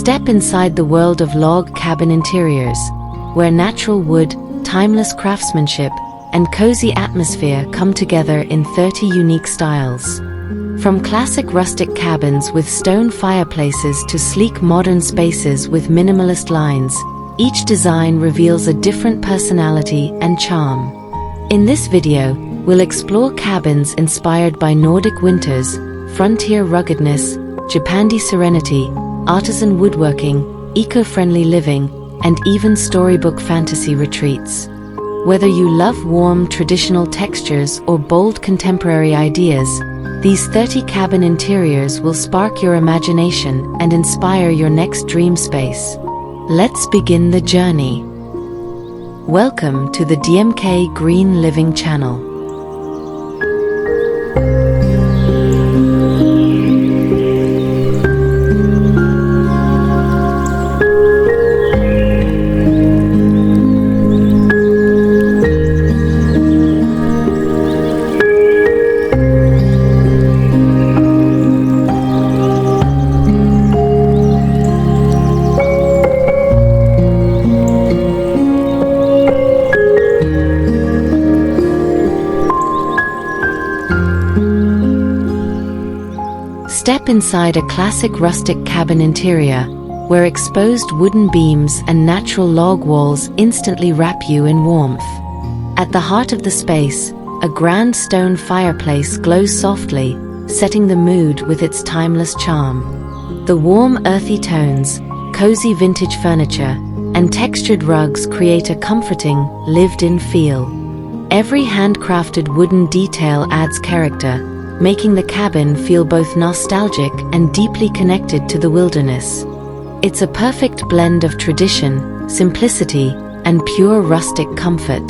Step inside the world of log cabin interiors, where natural wood, timeless craftsmanship, and cozy atmosphere come together in 30 unique styles. From classic rustic cabins with stone fireplaces to sleek modern spaces with minimalist lines, each design reveals a different personality and charm. In this video, we'll explore cabins inspired by Nordic winters, frontier ruggedness, Japandi serenity, artisan woodworking, eco-friendly living, and even storybook fantasy retreats. Whether you love warm traditional textures or bold contemporary ideas, these 30 cabin interiors will spark your imagination and inspire your next dream space. Let's begin the journey. Welcome to the DMK Green Living channel. Step inside a classic rustic cabin interior, where exposed wooden beams and natural log walls instantly wrap you in warmth. At the heart of the space, a grand stone fireplace glows softly, setting the mood with its timeless charm. The warm, earthy tones, cozy vintage furniture, and textured rugs create a comforting, lived-in feel. Every handcrafted wooden detail adds character, making the cabin feel both nostalgic and deeply connected to the wilderness. It's a perfect blend of tradition, simplicity, and pure rustic comfort.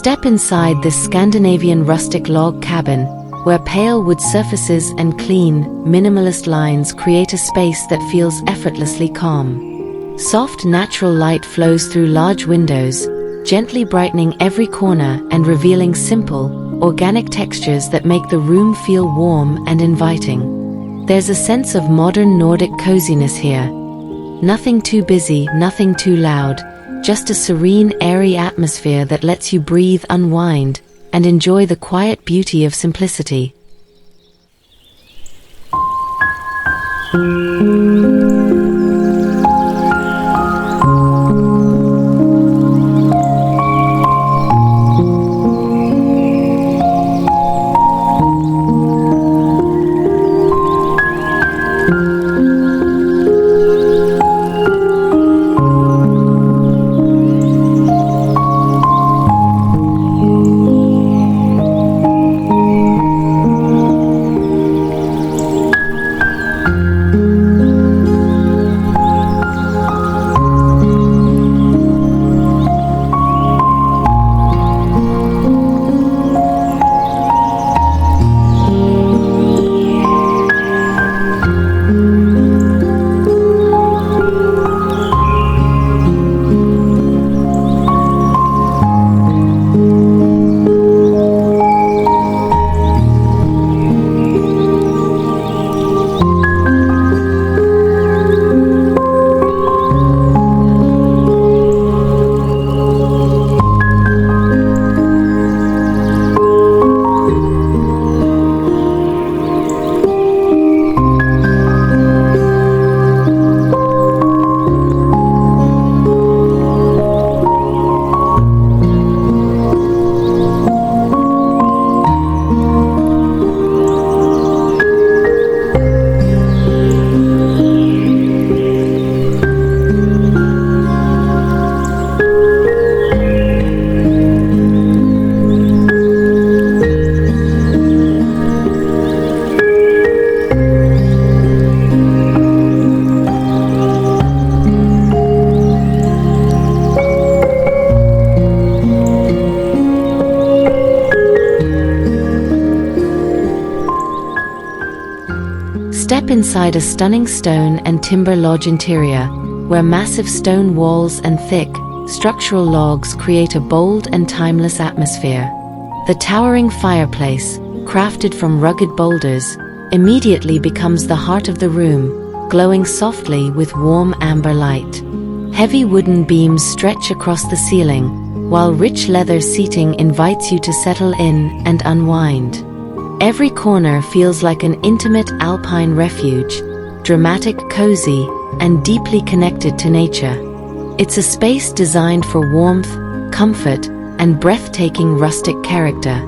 Step inside this Scandinavian rustic log cabin, where pale wood surfaces and clean, minimalist lines create a space that feels effortlessly calm. Soft natural light flows through large windows, gently brightening every corner and revealing simple, organic textures that make the room feel warm and inviting. There's a sense of modern Nordic coziness here. Nothing too busy, nothing too loud, just a serene, airy atmosphere that lets you breathe, unwind, and enjoy the quiet beauty of simplicity. Step inside a stunning stone and timber lodge interior, where massive stone walls and thick, structural logs create a bold and timeless atmosphere. The towering fireplace, crafted from rugged boulders, immediately becomes the heart of the room, glowing softly with warm amber light. Heavy wooden beams stretch across the ceiling, while rich leather seating invites you to settle in and unwind. Every corner feels like an intimate alpine refuge, dramatic, cozy, and deeply connected to nature. It's a space designed for warmth, comfort, and breathtaking rustic character.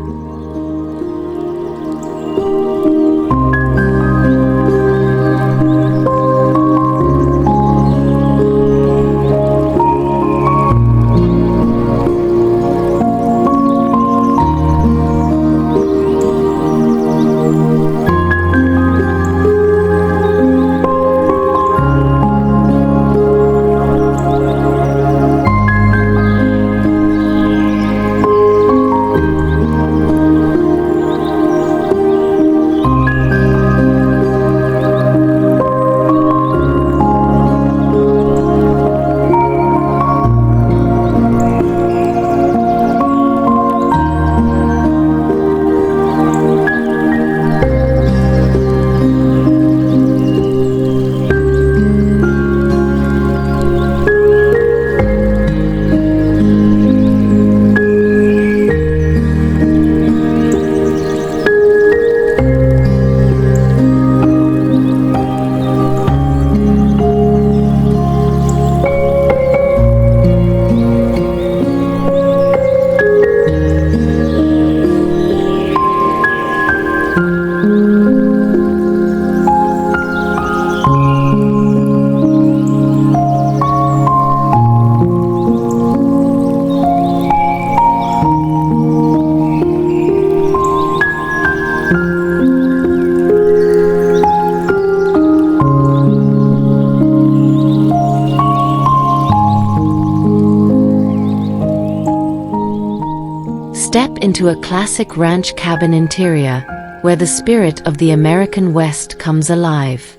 Step into a classic ranch cabin interior, where the spirit of the American West comes alive.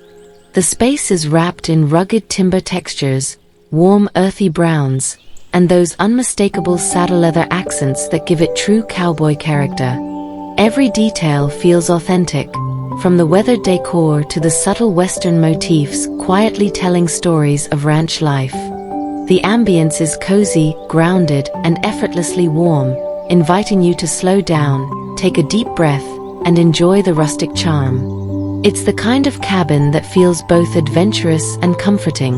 The space is wrapped in rugged timber textures, warm earthy browns, and those unmistakable saddle leather accents that give it true cowboy character. Every detail feels authentic, from the weathered decor to the subtle Western motifs quietly telling stories of ranch life. The ambience is cozy, grounded, and effortlessly warm, inviting you to slow down, take a deep breath, and enjoy the rustic charm. It's the kind of cabin that feels both adventurous and comforting.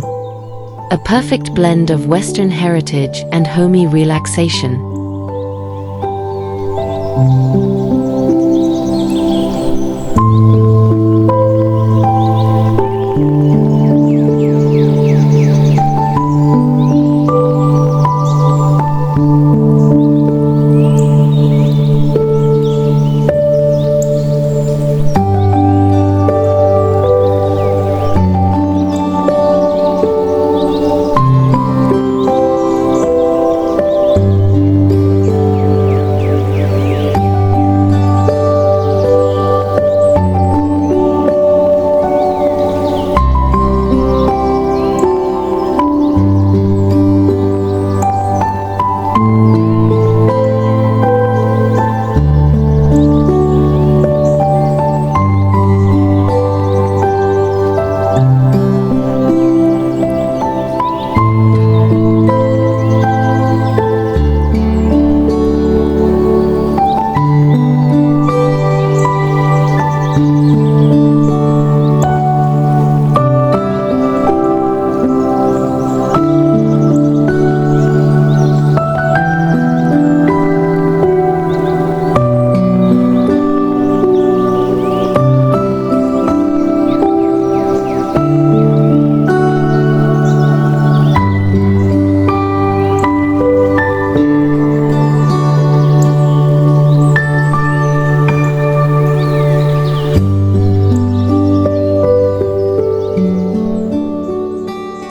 A perfect blend of Western heritage and homey relaxation.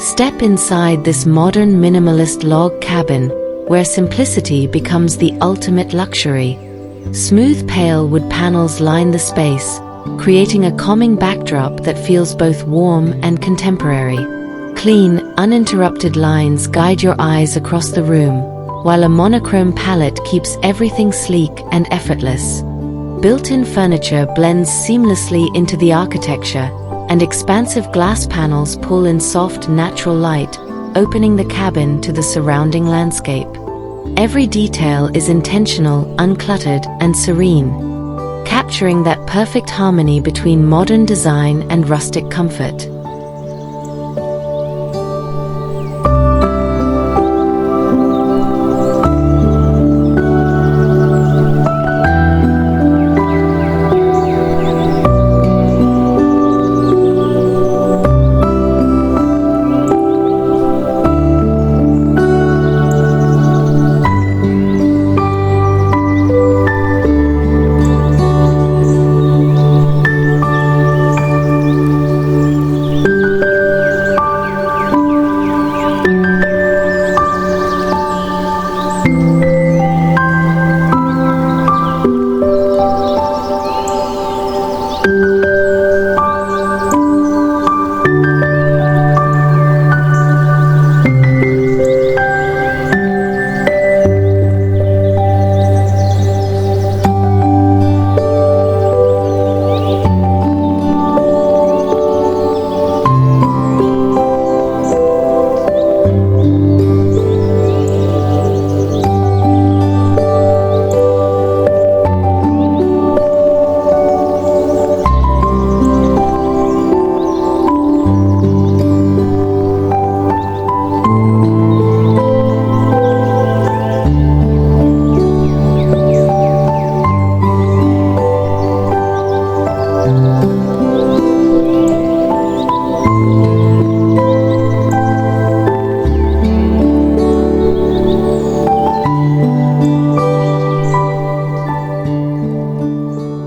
Step inside this modern minimalist log cabin, where simplicity becomes the ultimate luxury. Smooth pale wood panels line the space, creating a calming backdrop that feels both warm and contemporary. Clean, uninterrupted lines guide your eyes across the room, while a monochrome palette keeps everything sleek and effortless. Built-in furniture blends seamlessly into the architecture, and expansive glass panels pull in soft, natural light, opening the cabin to the surrounding landscape. Every detail is intentional, uncluttered, and serene, capturing that perfect harmony between modern design and rustic comfort.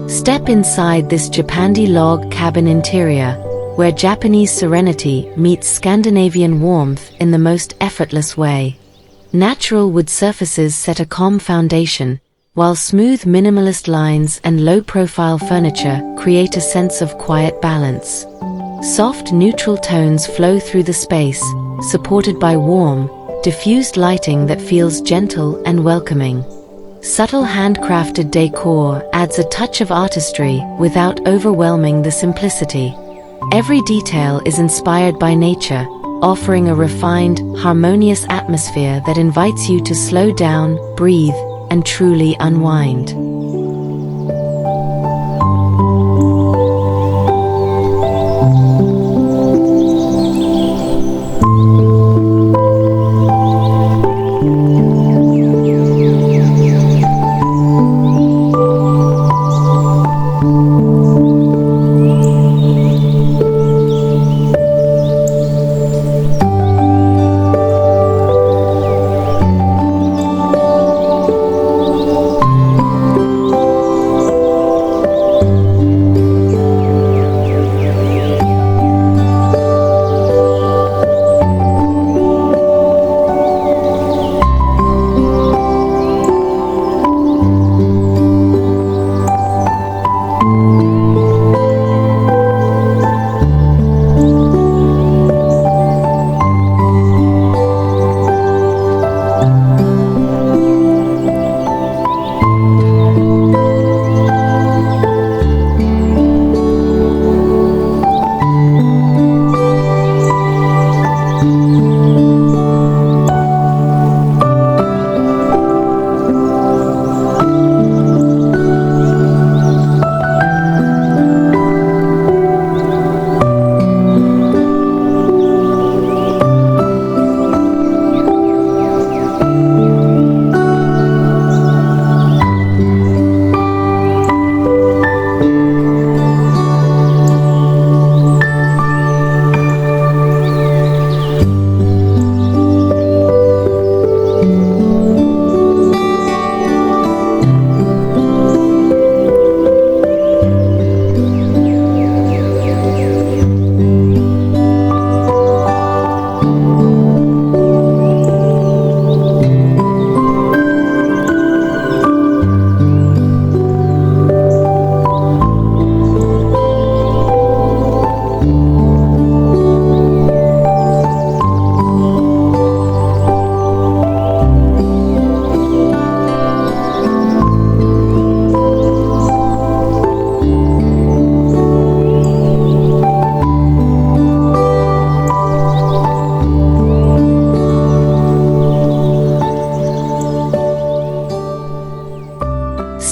Step inside this Japandi log cabin interior, where Japanese serenity meets Scandinavian warmth in the most effortless way. Natural wood surfaces set a calm foundation, while smooth minimalist lines and low-profile furniture create a sense of quiet balance. Soft neutral tones flow through the space, supported by warm, diffused lighting that feels gentle and welcoming. Subtle handcrafted decor adds a touch of artistry without overwhelming the simplicity. Every detail is inspired by nature, offering a refined, harmonious atmosphere that invites you to slow down, breathe, and truly unwind.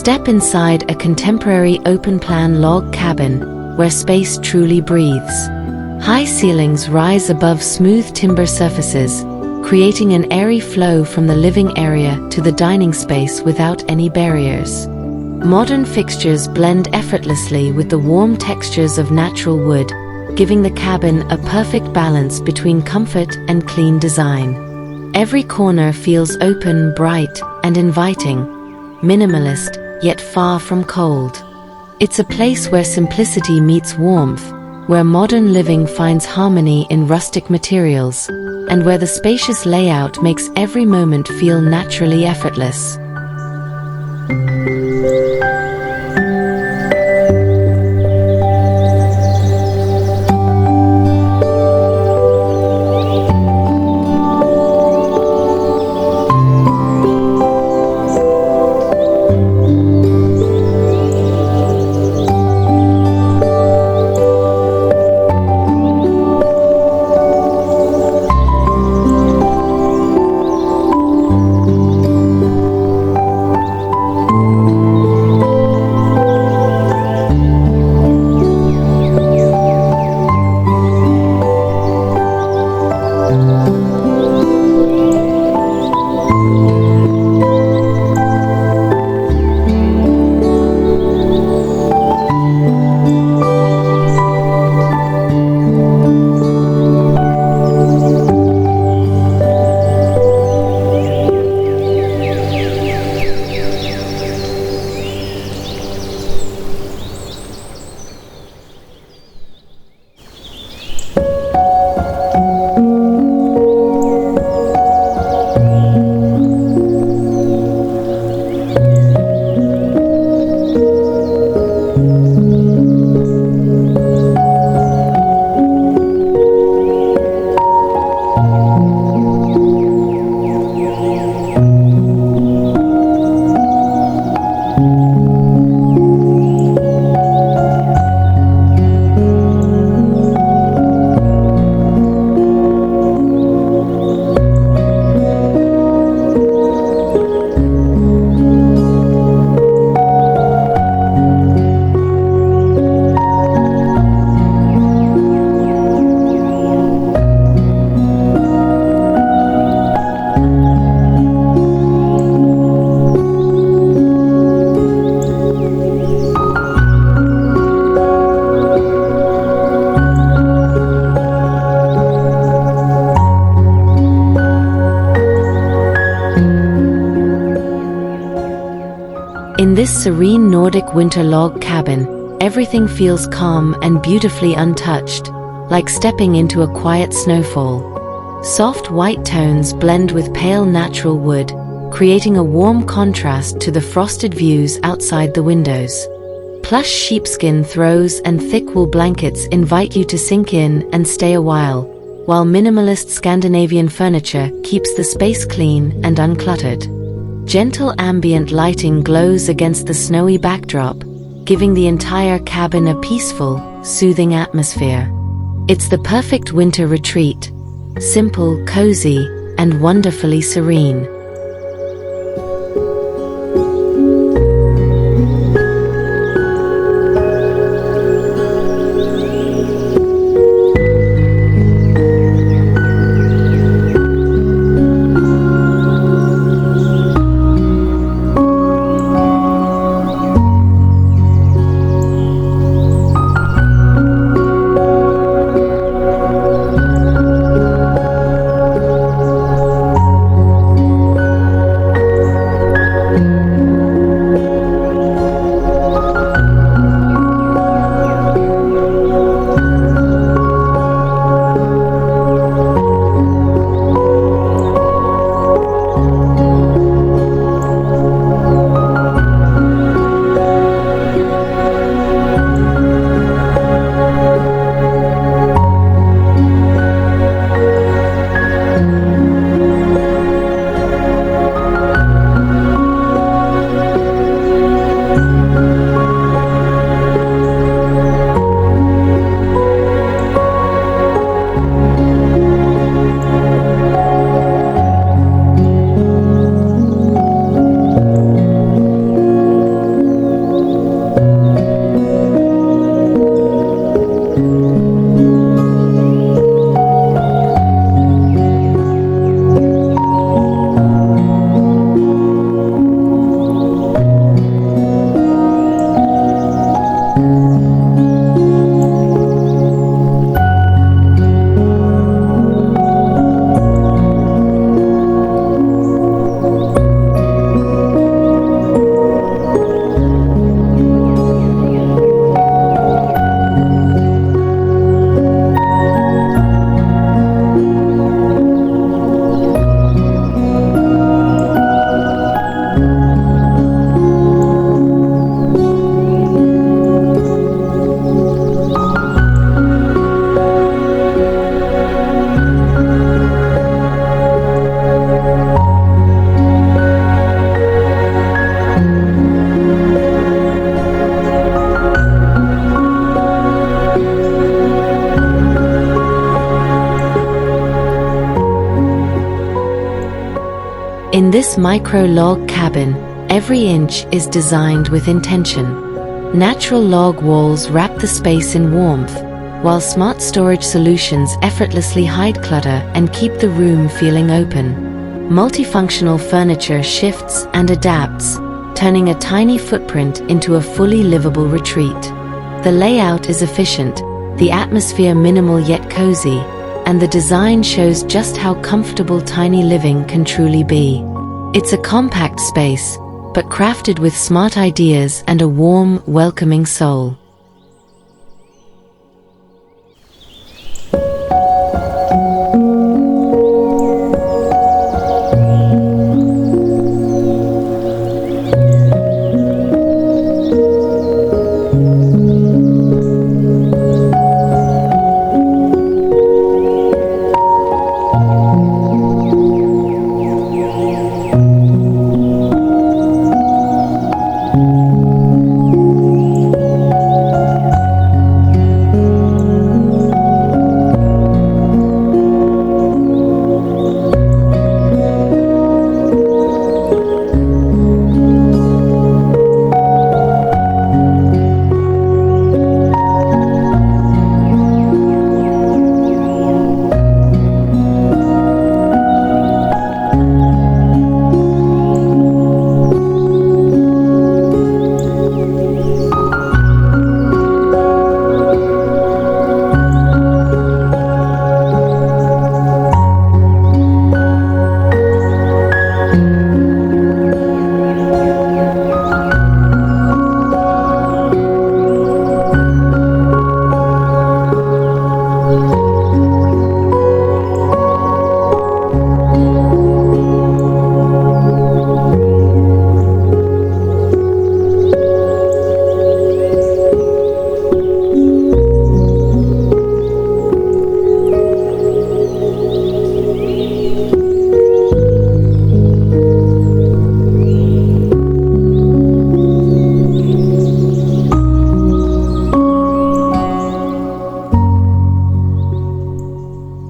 Step inside a contemporary open-plan log cabin where space truly breathes. High ceilings rise above smooth timber surfaces, creating an airy flow from the living area to the dining space without any barriers. Modern fixtures blend effortlessly with the warm textures of natural wood, giving the cabin a perfect balance between comfort and clean design. Every corner feels open, bright, and inviting, minimalist, yet far from cold. It's a place where simplicity meets warmth, where modern living finds harmony in rustic materials, and where the spacious layout makes every moment feel naturally effortless. In this serene Nordic winter log cabin, everything feels calm and beautifully untouched, like stepping into a quiet snowfall. Soft white tones blend with pale natural wood, creating a warm contrast to the frosted views outside the windows. Plush sheepskin throws and thick wool blankets invite you to sink in and stay a while minimalist Scandinavian furniture keeps the space clean and uncluttered. Gentle ambient lighting glows against the snowy backdrop, giving the entire cabin a peaceful, soothing atmosphere. It's the perfect winter retreat, simple, cozy, and wonderfully serene. In this micro-log cabin, every inch is designed with intention. Natural log walls wrap the space in warmth, while smart storage solutions effortlessly hide clutter and keep the room feeling open. Multifunctional furniture shifts and adapts, turning a tiny footprint into a fully livable retreat. The layout is efficient, the atmosphere minimal yet cozy, and the design shows just how comfortable tiny living can truly be. It's a compact space, but crafted with smart ideas and a warm, welcoming soul.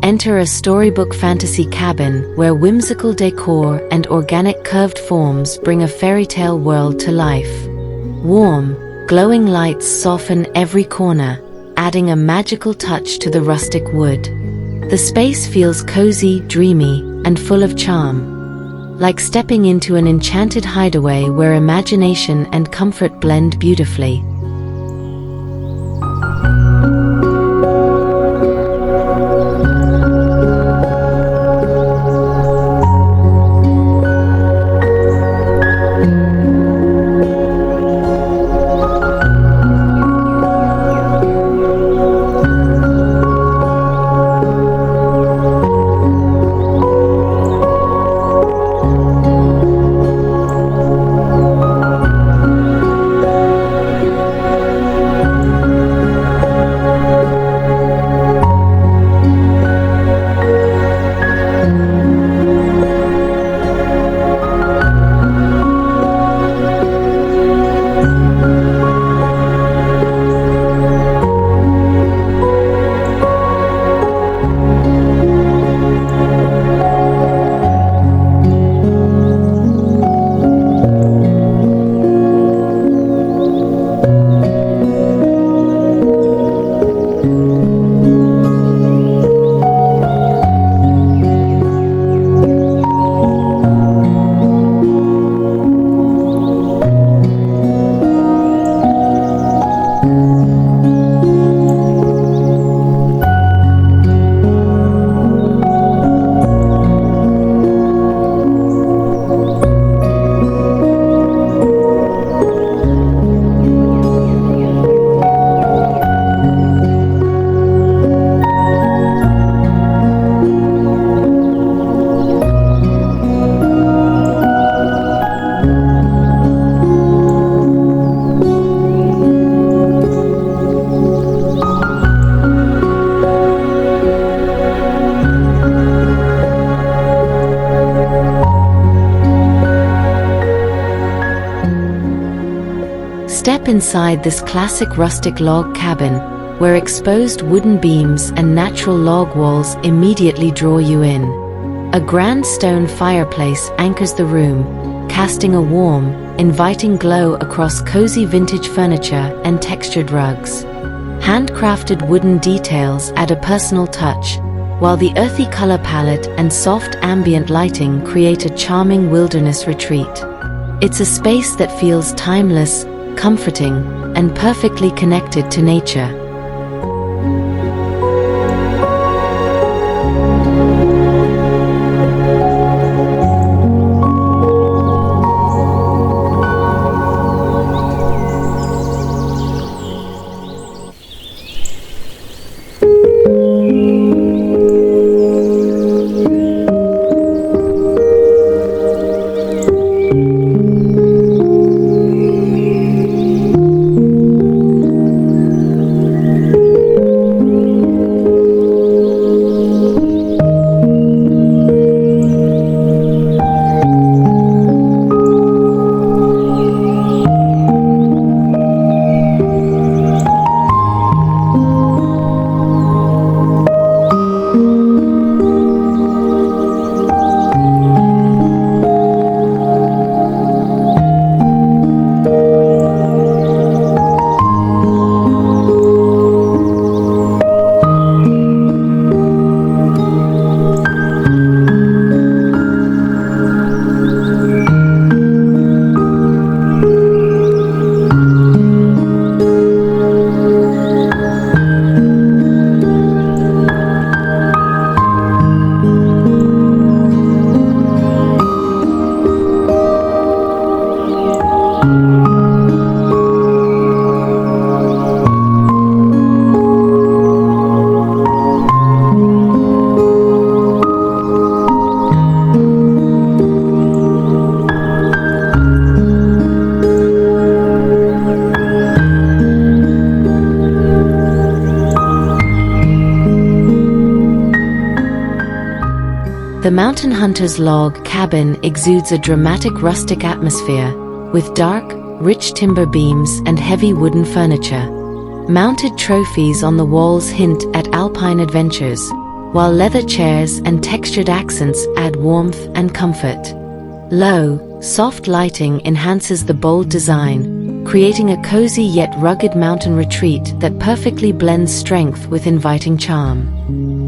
Enter a storybook fantasy cabin where whimsical decor and organic curved forms bring a fairy tale world to life. Warm, glowing lights soften every corner, adding a magical touch to the rustic wood. The space feels cozy, dreamy, and full of charm, like stepping into an enchanted hideaway where imagination and comfort blend beautifully. Step inside this classic rustic log cabin, where exposed wooden beams and natural log walls immediately draw you in. A grand stone fireplace anchors the room, casting a warm, inviting glow across cozy vintage furniture and textured rugs. Handcrafted wooden details add a personal touch, while the earthy color palette and soft ambient lighting create a charming wilderness retreat. It's a space that feels timeless, comforting, and perfectly connected to nature. The Mountain Hunter's log cabin exudes a dramatic rustic atmosphere, with dark, rich timber beams and heavy wooden furniture. Mounted trophies on the walls hint at alpine adventures, while leather chairs and textured accents add warmth and comfort. Low, soft lighting enhances the bold design, creating a cozy yet rugged mountain retreat that perfectly blends strength with inviting charm.